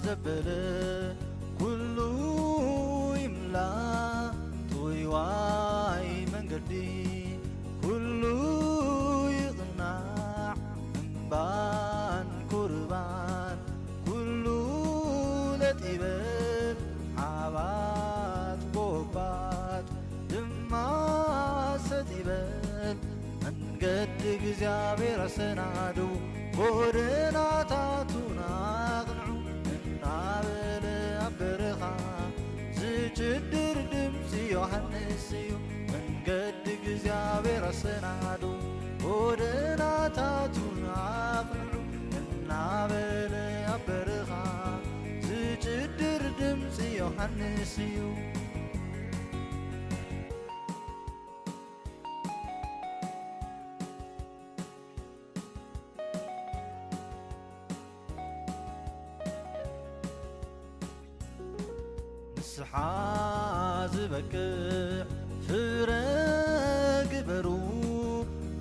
ዘበለ ኩሉ ይምላ ጥዋይ መንገዲ ኩሉ ይቕናዕ እምባን ኩርባን ኩሉ ለጢበን ዓባት ጎባት ድማ ሰጢበን መንገዲ እግዚኣብሔር ኣሰናዱ ጎደናታቱን ኣቕንዑ እናበለ ኣብ በረኻ ዝጭድር ድምፂ ዮሃንስ እዩ መንገዲ እግዚኣብሔር ኣሰናዱ ጎደናታቱን ኣቕንዑ እናበለ ኣብ በረኻ ዝጭድር ድምፂ ዮሃንስ እዩ ንስሓ ዝበቅዕ ፍረ ግበሩ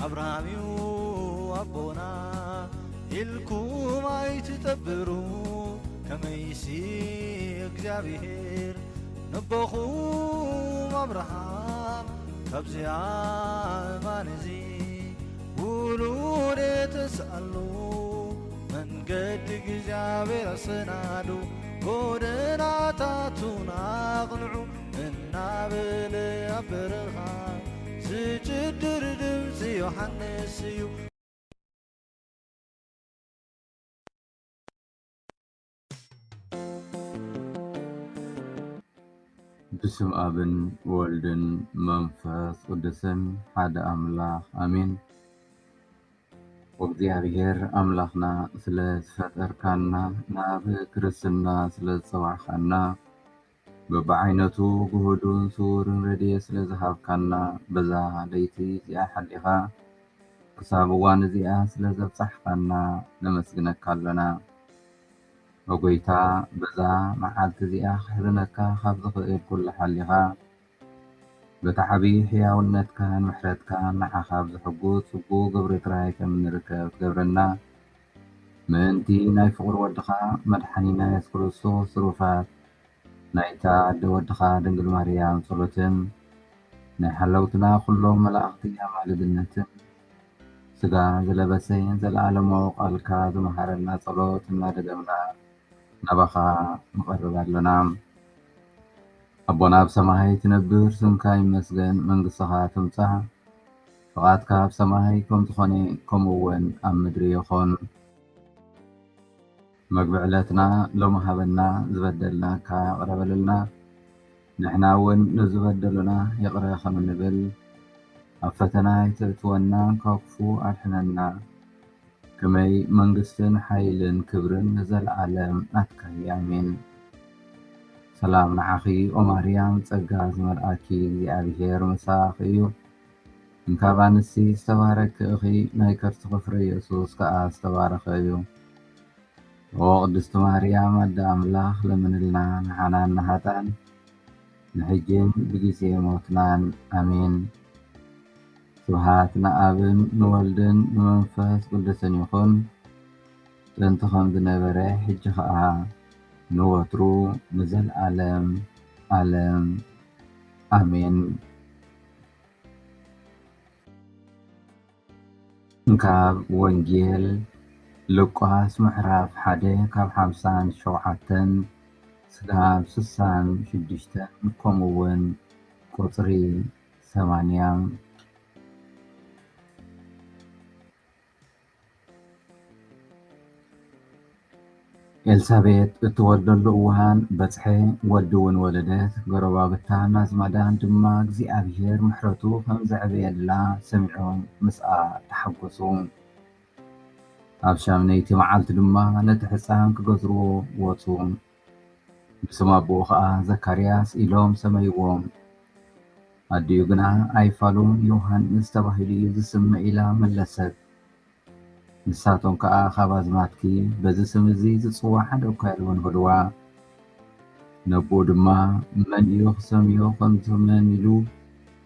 ኣብርሃም እዩ ኣቦና ኢልኩም ኣይትጠብሩ ከመይሲ እግዚኣብሔር ነቦኹም ኣብርሃም ካብዚኣ እማን እዚ ውሉድ የተስኣሉ መንገዲ እግዚኣብሔር ኣሰናዱ ጎደናታቱን ኣቕንዑ እናበለ ኣብ በረኻ ዝጭድር ድምፂ ዮሃንስ እዩ بسم أبن والدن منفس قدسن حد أملاخ أمين وبديابير أملاخنا سلس فتركنا ناب كرسنا سلس صواحنا ببعينتو جهودون سور ردي سلس هافكنا بزا ليتي زي حدها كسابوان زي سلس بصحكنا لمسجنك كلنا وقيتا بزا معالت زي خزنك خبز كل حلها بتعبي حياونتك محرتك نعخاب زحقوت سبو قبرت رايك من ركب قبرنا منتي ناي فقر ودخا مدحنينا يسكر الصوص صروفات نايتا عد ودخا دنقل مريم صلوتن نحلوتنا كلهم ملاقتي مالد النتن سقا زلبسين زلعالم وقالك زمهرنا صلوت نادقمنا نبخا مقربات لنا أبونا بسماهي تنبر سمكاي مسجن من قصها تمسح فقاتك بسماهي كم تخوني كم وين أم مدري يخون مقبعلتنا لو مهبنا زبدلنا كقرب لنا نحنا وين نزبدلنا يقرأ خمن نبل أفتنا يتأتونا كوكفو أرحننا كمي منقستن حيلن كبرن نزل عالم أتكي آمين سلام نعخي ومريم تسقاز مرآكي زيابير مساخيو انكابانسي استبارك أخي نايكر تغفر يسوس كآس تبارخيو وقدست مريم الدام لاخ لمن لنا نحنان نهاتان نحجين بقيسي موتنان أمين سبحاتنا أبن نولدن نمنفس قدسن يخون تنتخم دنبري حجخها نوترو نزل عالم عالم آمين نكاب ونجيل لقاس محراف حدي كاب حمسان شوعتن سقاب سسان شدشتن كومون قطري ثمانية ኤልሳቤጥ እትወልደሉ እዋን በጽሐ ወልድውን ወለደት ገረባብታ ናዝማዳን ድማ እግዚኣብሔር ምሕረቱ ከም ዘዕብየላ ሰሚዖም ምስኣ ተሓጐሱ ኣብ ሻምነይቲ መዓልቲ ድማ ነቲ ሕፃን ክገዝርዎ ወፁ ብስም ኣቦኡ ከዓ ዘካርያስ ኢሎም ሰመይዎም ኣዲኡ ግና ኣይፋሉን ዮሃንስ ተባሂሉ እዩ ዝስምዕ ኢላ መለሰት ንሳቶም ከዓ ካብ ኣዝማትኪ በዚ ስም እዚ ዝፅዋዕ ሓደ እኳ የልውን በልዋ ነቦ ድማ መን እዩ ክሰምዮ ከም ዝመን ኢሉ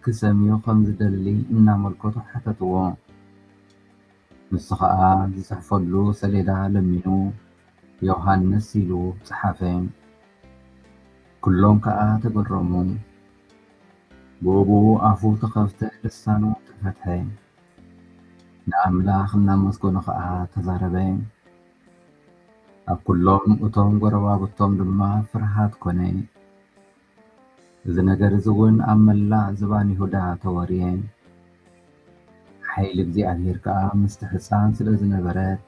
ክሰምዮ ከም ዝደሊ እናመልከቱ ሓተትዎ። ንሱ ከዓ ዝፅሕፈሉ ሰሌዳ ለሚኑ ዮሃንስ ኢሉ ፀሓፈ። ኩሎም ከዓ ተገረሙ። ብእቡኡ ኣፉ ተኸፍተ ልሳኑ ተፈትሐ። ንኣምላኽ እናመስገኑ ከዓ ተዛረበ። ኣብ ኩሎም እቶም ጎረባብቶም ድማ ፍርሃት ኮነ። እዚ ነገር እዚ እውን ኣብ መላእ ዝባን ይሁዳ ተወርየ። ሓይሊ እግዚኣብሔር ከዓ ምስቲ ህፃን ስለ ዝነበረት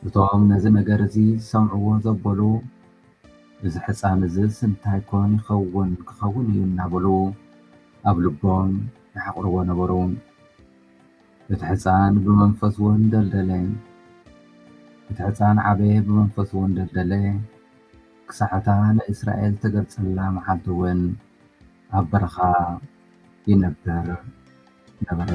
እቶም ነዚ ነገር እዚ ሰምዕዎ ዘበሉ እዚ ህፃን እዚ እንታይ ኮን ክኸውን እዩ እናበሉ ኣብ ልቦም ይሓቕርዎ ነበሩ። እቲ ህፃን ብመንፈስ እውን ደልደለ። እቲ ህፃን ዓበየ ብመንፈስ እውን ደልደለ። ክሳዕታ ንእስራኤል ተገልፀላ መዓልቲ እውን ኣብ በረኻ ይነብር ነበረ።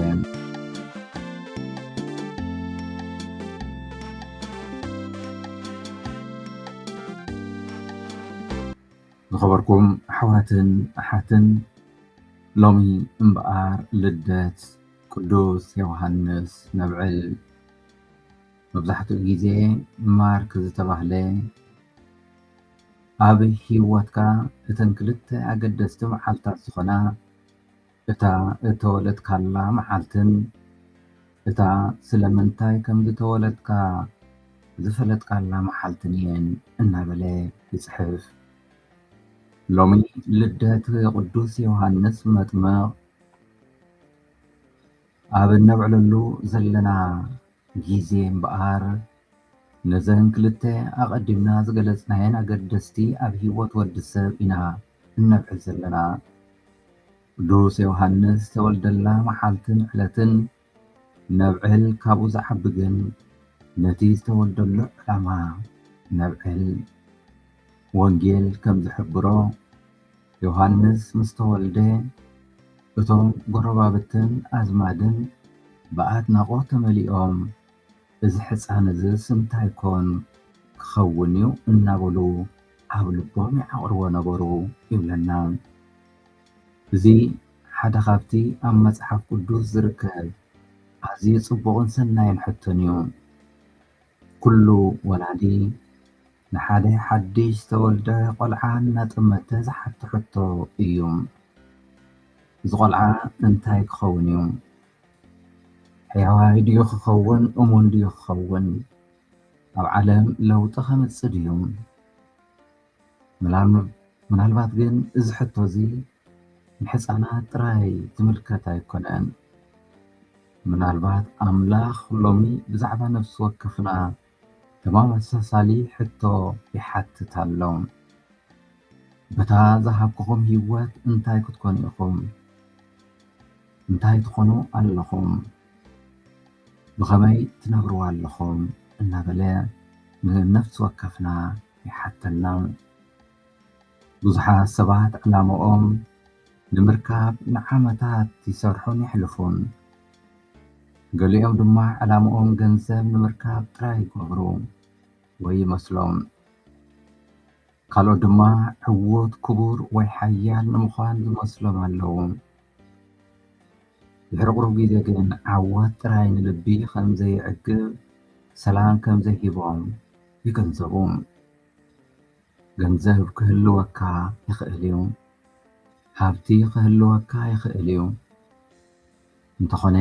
ዝኸበርኩም ኣሕዋትን ኣሓትን ሎሚ እምበኣር ልደት ቅዱስ ዮሃንስ ነብዕል መብዛሕትኡ ግዜ ማርክ ዝተባህለ ኣብ ሂወትካ እተን ክልተ ኣገደስቲ መዓልታት ዝኾና እታ እተወለድካላ መዓልትን እታ ስለምንታይ ከም ዝተወለድካ ዝፈለጥካላ መዓልትን እየን እናበለ ይፅሕፍ። ሎሚ ልደት ቅዱስ ዮሃንስ መጥምቕ ኣብ ነብዕለሉ ዘለና ግዜ እምበኣር ነዘን ክልተ ኣቐዲምና ዝገለፅናየን ኣገደስቲ ኣብ ሂወት ወዲ ሰብ ኢና እነብዕል ዘለና። ቅዱስ ዮሃንስ ተወልደላ መዓልትን ዕለትን ነብዕል። ካብኡ ዝዓቢ ግን ነቲ ዝተወልደሉ ዕላማ ነብዕል። ወንጌል ከም ዝሕብሮ ዮሃንስ ምስ ተወልደ እቶም ጎረባብትን ኣዝማድን ብኣድናቖት ተመሊኦም እዚ ህፃን እዚ እንታይ ኮን ክኸውን እዩ እናበሉ ኣብ ልቦም ይዓቕርዎ ነበሩ ይብለና። እዚ ሓደ ካብቲ ኣብ መፅሓፍ ቅዱስ ዝርከብ ኣዝዩ ፅቡቕን ሰናይን ሕቶን እዩ። ኩሉ ወላዲ ንሓደ ሓድሽ ዝተወልደ ቆልዓ እናጠመተ ዝሓቲ ሕቶ እዩ። እዚ ቆልዓ እንታይ ክኸውን እዩ? ሕያዋይ ድዩ ክኸውን? እሙን ድዩ ክኸውን? ኣብ ዓለም ለውጢ ከምፅእ ድዩ? ምናልባት ግን እዚ ሕቶ እዚ ንህፃናት ጥራይ ዝምልከት ኣይኮነን። ምናልባት ኣምላኽ ሎሚ ብዛዕባ ነፍሲ ወከፍና ተመሳሳሊ ሕቶ ይሓትት ኣሎ። በታ ዝሃብክኹም ሂወት እንታይ ክትኮኑ ኢኹም? እንታይ ትኾኑ ኣለኹም? ብኸመይ ትነብርዋ ኣለኹም? እናበለ ንነፍሲ ወከፍና ይሓተና። ብዙሓት ሰባት ዕላምኦም ንምርካብ ንዓመታት ይሰርሑን ይሕልፉን። ገሊኦም ድማ ዕላምኦም ገንዘብ ንምርካብ ጥራይ ይገብሩ ወይ ይመስሎም። ካልኦት ድማ ዕዉት ክቡር ወይ ሓያል ንምዃን ዝመስሎም ኣለዉ። ድሕሪ ቁሩብ ግዜ ግን ዓወት ጥራይ ንልቢ ከም ዘይዕግብ ሰላም ከም ዘይሂቦም ይገንዘቡ። ገንዘብ ክህልወካ ይኽእል እዩ። ሃብቲ ክህልወካ ይኽእል እዩ። እንተኾነ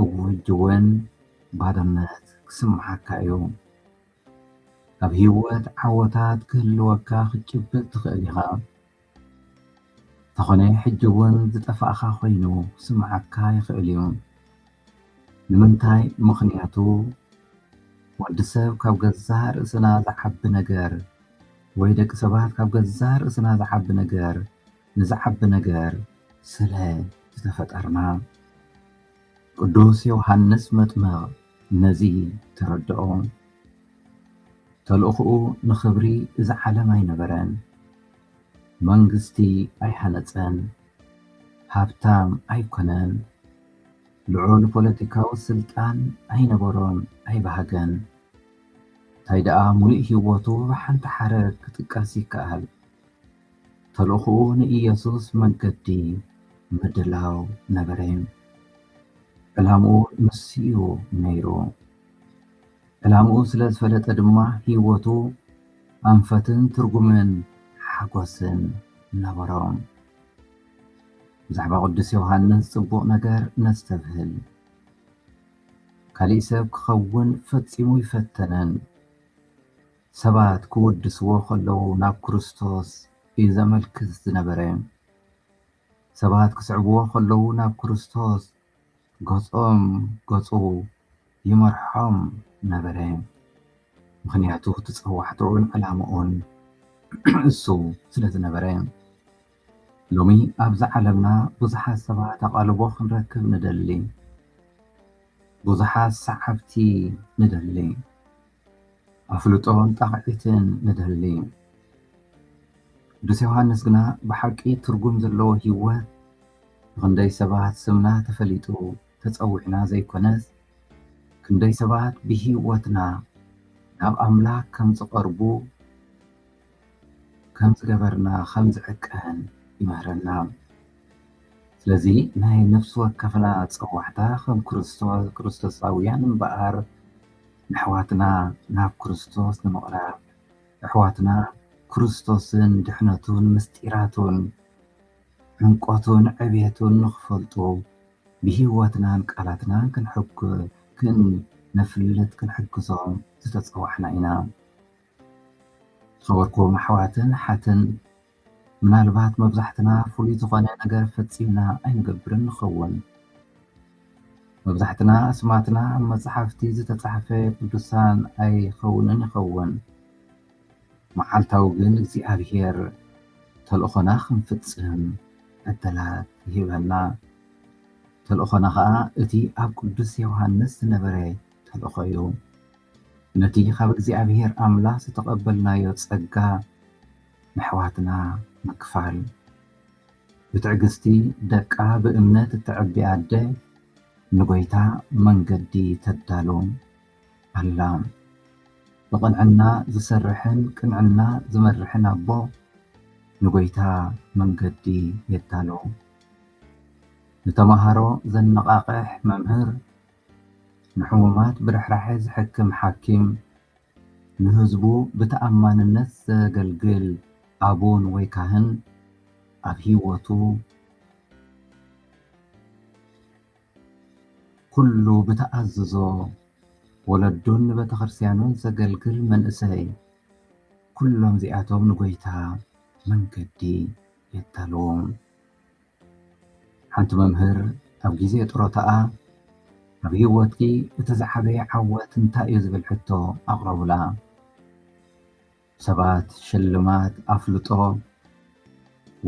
እውጅ እውን ባዶነት ክስምዓካ እዩ። ኣብ ሂወት ዓወታት ክህልወካ ክትጭብጥ ትኽእል ኢኻ። እንተኾነ ሕጂ እውን ዝጠፋእኻ ኮይኑ ክስምዓካ ይኽእል እዩ። ንምንታይ? ምኽንያቱ ወዲ ሰብ ካብ ገዛ ርእስና ዝዓቢ ነገር ወይ ደቂ ሰባት ካብ ገዛ ርእስና ዝዓቢ ነገር ንዝዓቢ ነገር ስለ ዝተፈጠርና። ቅዱስ ዮሃንስ መጥምቕ ነዚ ተረድኦ። ተልእኽኡ ንኽብሪ እዚ ዓለም ኣይነበረን። መንግስቲ ኣይሃነፀን። ሃብታም ኣይኮነን። ልዑል ፖለቲካዊ ስልጣን ኣይነበሮን ኣይባሃገን። እንታይ ደኣ ሙሉእ ሂወቱ ብሓንቲ ሓረግ ክጥቀስ ይከኣል። ተልእኽኡ ንኢየሱስ መንገዲ ምድላው ነበረ። ዕላምኡ ንስኡ ነይሩ። ዕላምኡ ስለ ዝፈለጠ ድማ ህይወቱ ኣንፈትን ትርጉምን ሓጎስን ነበሮም። ብዛዕባ ቅዱስ ዮሃንስ ጽቡቕ ነገር ነስተብህል ካሊእ ሰብ ክኸውን ፈጺሙ ይፈተነን ሰባት ክወድስዎ ከለዉ ናብ ክርስቶስ እዩ ዘመልክት ዝነበረ። ሰባት ክስዕብዎ ከለዉ ናብ ክርስቶስ ገጹ ይመርሖም ነበረ። ምክንያቱ ትጸዋሕትዑን ዕላምኡን እሱ ስለ ዝነበረ። ሎሚ ኣብዛ ዓለምና ብዙሓት ሰባት ኣቓልቦ ክንረክብ ንደሊ፣ ብዙሓት ሰዓብቲ ንደሊ፣ ኣፍልጦን ጣቕዒትን ንደሊ። ቅዱስ ዮሃንስ ግና ብሓቂ ትርጉም ዘለዎ ህይወት ክንደይ ሰባት ስምና ተፈሊጡ ተጸዊዕና ዘይኮነስ ክንደይ ሰባት ብህይወትና ናብ ኣምላክ ከም ዝቐርቡ ከም ዝገበርና ከም ዝዕቀን ይምህረና። ስለዚ ናይ ነፍሲ ወከፍና ፀዋሕታ ከም ክርስቶሳውያን እምበኣር ንኣሕዋትና ናብ ክርስቶስ ንምቕራብ ኣሕዋትና ክርስቶስን ድሕነቱን ምስጢራቱን ዕንቆቱን ዕብየቱን ንኽፈልጡ ብህይወትናን ቃላትናን ክንነፍልጥ ክንሕግዞም ዝተፀዋሕና ኢና። ዝኸበርኩም ኣሕዋትን ሓትን ምናልባት መብዛሕትና ፍሉይ ዝኾነ ነገር ፈፂምና ኣይንገብርን ንኸውን። መብዛሕትና ኣስማትና ኣብ መፅሓፍቲ ዝተፃሕፈ ቅዱሳን ኣይኸውንን ይኸውን። መዓልታዊ ግን እግዚኣብሔር ተልእኾና ክንፍፅም ዕድላት ይሂበና። ተልእኾና ከዓ እቲ ኣብ ቅዱስ ዮሃንስ ዝነበረ ተልእኾ እዩ። ነቲ ካብ እግዚኣብሔር ኣምላኽ ዝተቐበልናዮ ፀጋ ንኣሕዋትና ምክፋል፣ ብትዕግስቲ ደቃ ብእምነት እትዕቢ ኣደ ንጎይታ መንገዲ ተዳሉ ኣላ። ብቕንዕና ዝሰርሕን ቅንዕና ዝመርሕን ኣቦ ንጎይታ መንገዲ የዳሉ። ንተምሃሮ ዘነቓቕሕ መምህር፣ ንሕሙማት ብርሕራሒ ዝሕክም ሓኪም፣ ንህዝቡ ብተኣማንነት ዘገልግል ኣቡን ወይ ካህን ኣብ ህይወቱ ኩሉ ብተኣዝዞ ወለዱን ንቤተ ክርስቲያኑን ዘገልግል መንእሰይ ኩሎም እዚኣቶም ንጎይታ መንገዲ የዳልዉ። ሓንቲ መምህር ኣብ ግዜ ጥሮታኣ ኣብ ህይወትኪ እቲ ዝዓበየ ዓወት እንታይ እዩ ዝብል ሕቶ ኣቕረቡላ። ሰባት ሽልማት ኣፍልጦ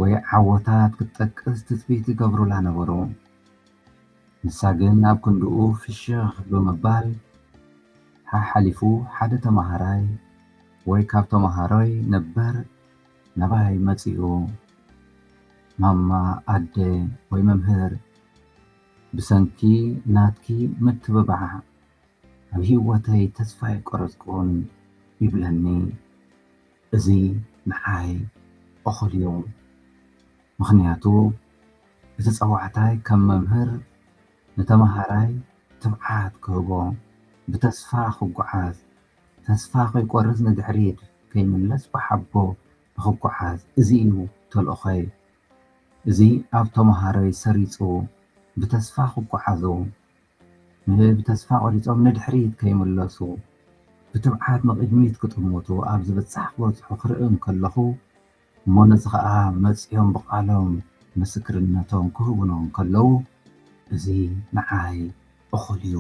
ወይ ዓወታት ክትጠቅስ ትፅቢት ይገብሩላ ነበሩ። ንሳ ግን ኣብ ክንድኡ ፍሽኽ ብምባል ሓሊፉ ሓደ ተምሃራይ ወይ ካብ ተምሃሮይ ነበር ናባይ መፂኡ ማማ ኣደ ወይ መምህር ብሰንኪ ናትኪ ምትብባዕ ኣብ ህይወተይ ተስፋ ይቆረፅኩን ይብለኒ። እዚ ንዓይ እኹል እዩ። ምክንያቱ እቲ ፀዋዕታይ ከም መምህር ንተምሃራይ ትብዓት ክህቦ፣ ብተስፋ ክጓዓዝ፣ ተስፋ ከይቆርፅ ንድሕሪት ከይምለስ ብሓቦ ንክጓዓዝ እዚ እዩ ተልእኾይ። እዚ ኣብ ተምሃሮይ ሰሪፁ ብተስፋ ክጓዓዙ፣ ብተስፋ ቆሪፆም ንድሕሪት ከይምለሱ፣ ብትብዓት ንቅድሚት ክጥምቱ ኣብ ዝበፅሕ ክበፅሑ ክርእዮም ከለኹ እሞ ነዚ ከዓ መፂኦም ብቃሎም ምስክርነቶም ክህቡኖም ከለዉ እዚ ንዓይ እኹል እዩ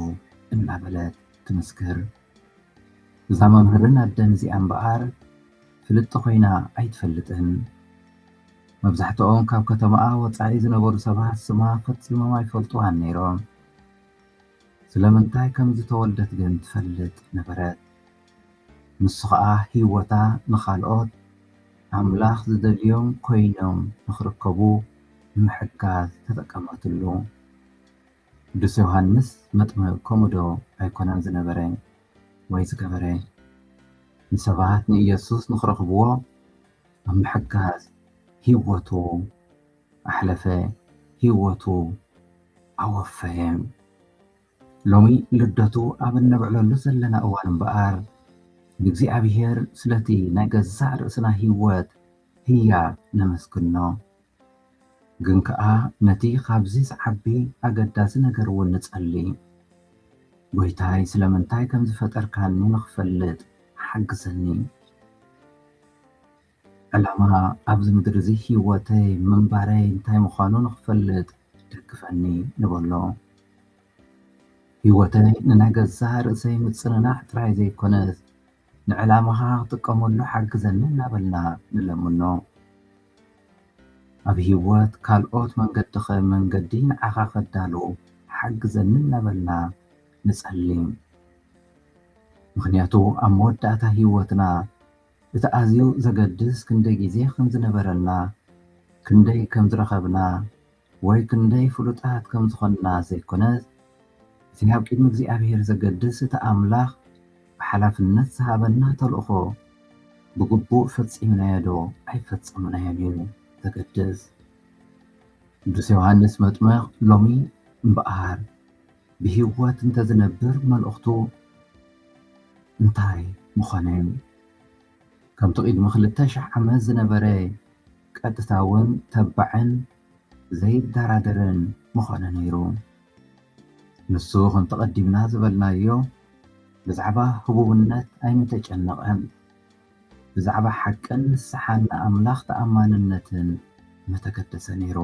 እናበለት ትምስክር። እዛ መምህርን ኣደን እዚኣ እምበኣር ፍልጢ ኮይና ኣይትፈልጥን። መብዛሕትኦም ካብ ከተማኣ ወፃኢ ዝነበሩ ሰባት ስማ ፈፂሞም ኣይፈልጥዋን ነይሮም። ስለምንታይ ከም ዝተወልደት ግን ትፈልጥ ነበረት። ንሱ ከዓ ህይወታ ንኻልኦት ኣምላኽ ዝደልዮም ኮይኖም ንኽርከቡ ንምሕጋዝ ተጠቀመትሉ። ቅዱስ ዮሃንስ መጥምቅ ከምኡ ዶ ኣይኮነን ዝነበረ ወይ ዝገበረ? ንሰባት ንኢየሱስ ንኽረኽብዎ ኣብ ምሕጋዝ ህይወቱ ኣሕለፈ ህይወቱ ኣወፈየ ሎሚ ልደቱ ኣብ እንብዕለሉ ዘለና እዋን እምበኣር ንእግዚኣብሔር ስለቲ ናይ ገዛእ ርእስና ህይወት ህያብ ነመስግኖ ግን ከዓ ነቲ ካብዚ ዝዓቢ ኣገዳሲ ነገር እውን ንጸሊ ጎይታይ ስለምንታይ ከም ዝፈጠርካኒ ንኽፈልጥ ሓግዘኒ ዕላማ ኣብዚ ምድሪ እዚ ህይወተይ ምንባረይ እንታይ ምዃኑ ንኽፈልጥ ደግፈኒ ንበሎ ህይወተይ ንናይ ገዛእ ርእሰይ ምፅንናዕ ጥራይ ዘይኮነስ ንዕላማኻ ክጥቀመሉ ሓግዘኒ እናበልና ንለምኖ ኣብ ህይወት ካልኦት መንገዲ ንዓኻ ከዳሉ ሓግዘኒ እናበልና ንጸሊ ምክንያቱ ኣብ መወዳእታ ህይወትና እቲ ኣዝዩ ዘገድስ ክንደይ ግዜ ከም ዝነበረና ክንደይ ከም ዝረኸብና ወይ ክንደይ ፍሉጣት ከም ዝኾንና ዘይኮነስ እቲ ኣብ ቅድሚ እግዚኣብሔር ዘገድስ እቲ ኣምላኽ ብሓላፍነት ዝሃበና ተልእኾ ብግቡእ ፈፂምናዮ ዶ ኣይፈፀምናዮን እዩ ዘገድስ ቅዱስ ዮሃንስ መጥምቕ ሎሚ እምበኣር ብህይወት እንተዝነብር መልእኽቱ እንታይ ምኾነ ከምቲ ቅድሚ 2000 ዓመት ዝነበረ ቀጥታውን ተባዕን ዘይደራደርን ምኾነ ነይሩ ንሱ ክንተቐዲምና ዝበልናዮ ብዛዕባ ህቡብነት ኣይምተጨነቐን ብዛዕባ ሓቅን ንስሓን ንኣምላኽ ተኣማንነትን መተገደሰ ነይሩ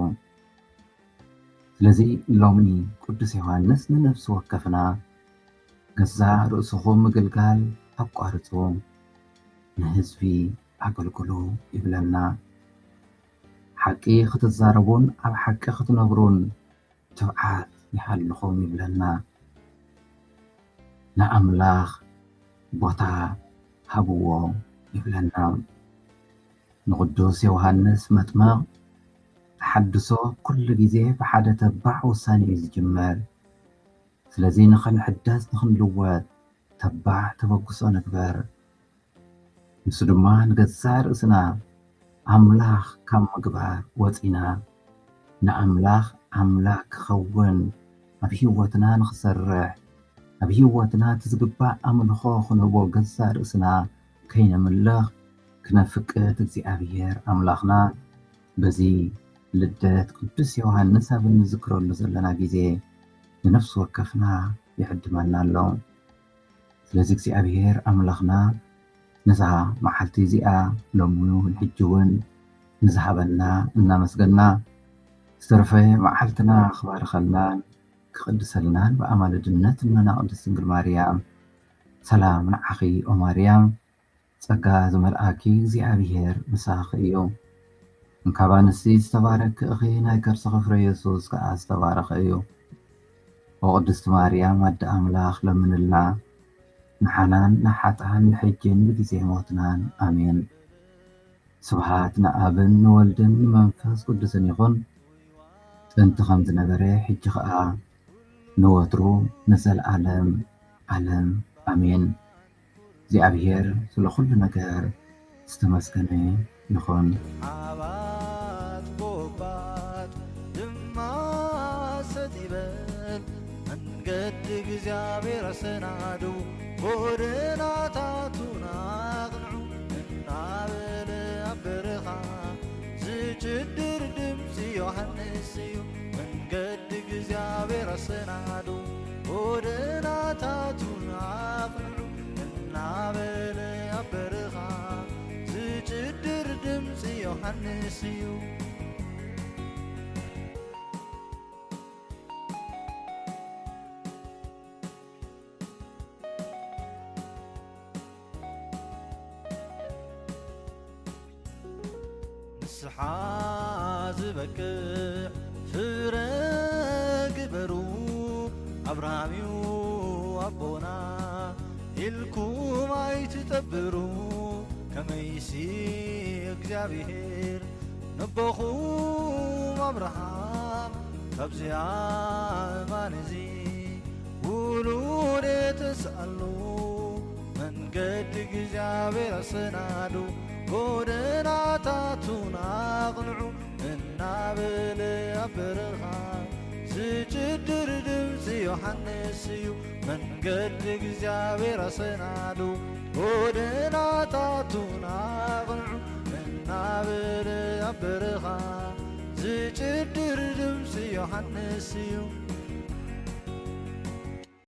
ስለዚ ሎሚ ቅዱስ ዮሃንስ ንነፍሲ ወከፍና ገዛ ርእስኹም ምግልጋል ኣቋርፁ ንህዝቢ ኣገልግሉ ይብለና ሓቂ ክትዛረቡን ኣብ ሓቂ ክትነብሩን ትብዓት ይሃልኹም ይብለና ንኣምላኽ ቦታ ሃብዎ ይብለና ንቅዱስ ዮሃንስ መጥምቕ ተሓድሶ ኩሉ ግዜ ብሓደ ተባዕ ውሳኔ እዩ ዝጅመር ስለዚ ንኽንሕደስ ንኽንልወጥ ተባዕ ተበግሶ ንግበር ንሱ ድማ ንገዛእ ርእስና ኣምላኽ ካብ ምግባር ወፂና ንኣምላኽ ኣምላክ ክኸውን ኣብ ህይወትና ንኽሰርሕ ኣብ ህይወትና ትዝግባእ ኣምልኾ ክንህቦ ገዛእ ርእስና ከይነምልኽ ክነፍቅድ እግዚኣብሔር ኣምላኽና በዚ ልደት ቅዱስ ዮሃንስ ኣብ እንዝክረሉ ዘለና ግዜ ንነፍሲ ወከፍና ይዕድመና ኣሎ ስለዚ እግዚኣብሔር ኣምላኽና ነዛ መዓልቲ እዚኣ ሎሚ እውን ሕጂ እውን ንዝሃበና እናመስገና ዝተረፈ መዓልትና ክባርከልናን ክቅድሰልናን ብኣማልድነት እምነና ቅድስት ድንግል ማርያም ሰላም ንዓኺ ኦ ማርያም ጸጋ ዝመልኣኪ እግዚኣብሔር ምሳኺ እዩ እንካብ ኣንስቲ ዝተባረክ እኺ ናይ ከርሰኺ ፍረ ኢየሱስ ከዓ ዝተባረኸ እዩ ኦ ቅድስቲ ማርያም ኣደ ኣምላኽ ለምንልና ንሓናን ንሓጣን ንሕጅን ብግዜ ሞትናን ኣሜን ስብሃት ንኣብን ንወልድን ንመንፈስ ቅዱስን ይኹን ጥንቲ ከም ዝነበረ ሕጂ ከዓ ንወትሩ ንዘለዓለም ዓለም ኣሜን እግዚኣብሔር ስለ ኩሉ ነገር ዝተመስገነ ይኹን ዓባት ቦባት ድማ ሰቲበል መንገዲ እግዚኣብሔር ሰናዱ ጎደናታቱን ኣቕንዑ እናበለ ኣብ በረኻ ዝጭድር ድምፂ ዮሃንስ እዩ መንገዲ እግዚኣብሔር ሰናዱ ጎደናታቱን ኣቕንዑ እናበለ ኣብ በረኻ ዝጭድር ድምፂ ዮሃንስ እዩ ንስሓ ዝበቅዕ ፍረ ግበሩ ኣብርሃም እዩ ኣቦና ኢልኩም ኣይትጠብሩ ከመይሲ እግዚኣብሔር ነቦኹም ኣብርሃም ካብዚ ኣማን እዚ ውሉድ ተስኣሉ መንገዲ እግዚአብሔር አሰናዱ ጎደናታቱን አቅንዑ እናበለ ኣብ በረኻ ዝጭድር ድምፂ ዮሐንስ እዩ መንገዲ እግዚአብሔር አሰናዱ ጎደናታቱን አቅንዑ እናበለ ኣብ በረኻ ዝጭድር ድምፂ ዮሐንስ እዩ